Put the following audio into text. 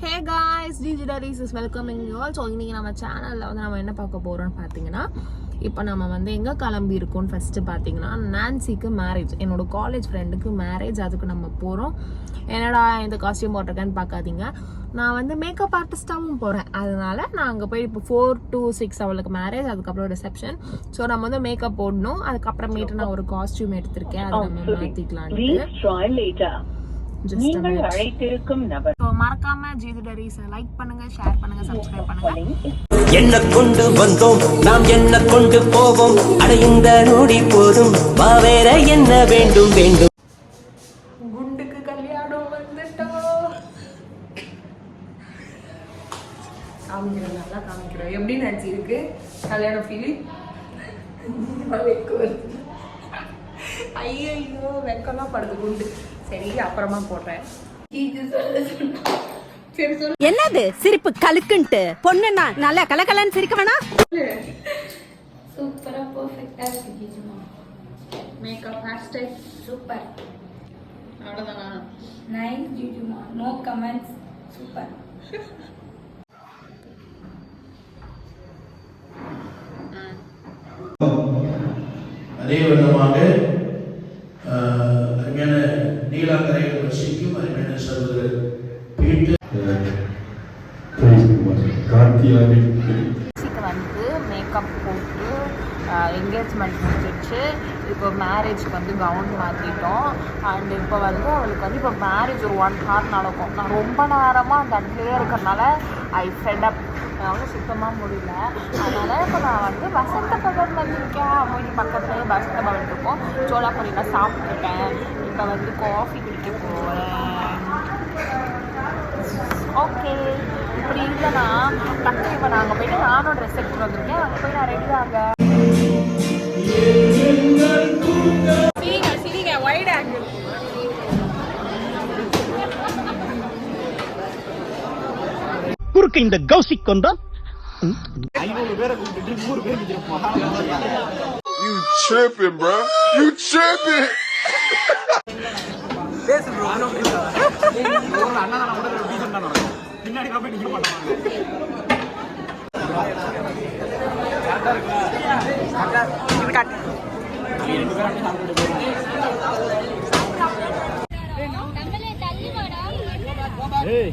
Hey guys, Digidaries is welcoming you all. So இன்னைக்கு நம்ம சேனல்ல வந்து நம்ம என்ன பார்க்க போறோம்னு பாத்தீங்கன்னா, இப்போ நம்ம வந்து எங்க கிளம்பி இருக்கோம் ஃபர்ஸ்ட் பாத்தீங்கன்னா நான்சிக்கு மேரேஜ். என்னோட காலேஜ் ஃப்ரெண்டுக்கு மேரேஜ். அதுக்கு நம்ம போறோம். என்னடா இந்த காஸ்டியூம் போட்டிருக்கேன்னு பார்க்காதீங்க. நான் வந்து மேக்கப் ஆர்டிஸ்டாவும் போறேன். அதனால நான் அங்க போய் இப்போ 4 to 6 அவளுக்கு மேரேஜ், அதுக்கப்புறம் ரிசப்ஷன். ஸோ நம்ம வந்து மேக்கப் போடணும். அதுக்கப்புறமேட்டு நான் ஒரு காஸ்டியூம் எடுத்திருக்கேன். அதை நம்ம மாத்திக்கலாம்னு. நீங்கள் அழைத்திருக்கும் நபர் மறக்காம ஜீதுடரீஸ் லைக் பண்ணுங்க, ஷேர் பண்ணுங்க, சப்ஸ்கிரைப் பண்ணுங்க. என்ன கொண்டு வந்தோம் நாம் என்ன கொண்டு போவோம், அடைந்த நொடி போதும் வேற என்ன வேண்டும் வேண்டும். குண்டுக்கு கல்யாணம் வந்துட்டோம். காமிக்கிறோம், நல்லா காமிக்கிறோம். எப்படி நினைச்சு இருக்கு கல்யாணம் ஃபீலிங்? ஐயோ வெக்கெல்லாம் படுது குண்டு. சரி அப்புறமா போடுறேன். என்னது சிரிப்பு கலுக்குன்ட்டு? பொண்ணுன்னா நல்லா கலகலன்னு சிரிக்க வேணா? சூப்பரா பெர்ஃபெக்ட்டா இருக்கு ஜிஜுமா. Makeup hair style super. அவ்வளவுதானா? நைஸ் ஜிஜுமா. No comments. சூப்பர். அதே விதமாக அருமையான நீலாங்கரையில் வசிக்கும் அருமையான சகோதரர் வந்து மேக்கப் போட்டு என்கேஜ்மெண்ட் முடிஞ்சிடுச்சு. இப்போ மேரேஜ்க்கு வந்து கவுன் மாற்றிட்டோம். அண்ட் இப்போ வந்து அவளுக்கு வந்து இப்போ மேரேஜ் ஒரு 1 hour நடக்கும். நான் ரொம்ப நேரமாக அந்த இடத்துலேயே இருக்கிறதுனால ஐ ஃபெட் அப். நான் வந்து சுத்தமாக முடியல. அதனால் இப்போ நான் வந்து வசந்த பவன் வந்திருக்கேன். அவங்க பக்கத்துலேயே வசந்த பவன் இருக்கும். சோளாப்பொரியெலாம் சாப்பிட்டுட்டேன். இப்போ வந்து காஃபி குடிக்க போகிறேன். ஓகே, இப்படி இல்லைன்னா டக்கு இப்போ நாங்கள் போயிட்டு நானும் ட்ரெஸ் எடுத்துகிட்டு வந்திருக்கேன். அங்கே போய் நான் ரெடியாக சிரிங்க வைட் ஆங்கிள். குறுக்கு இந்த கௌசிக் கொண்டா You tripping, bro. You tripping. Hey.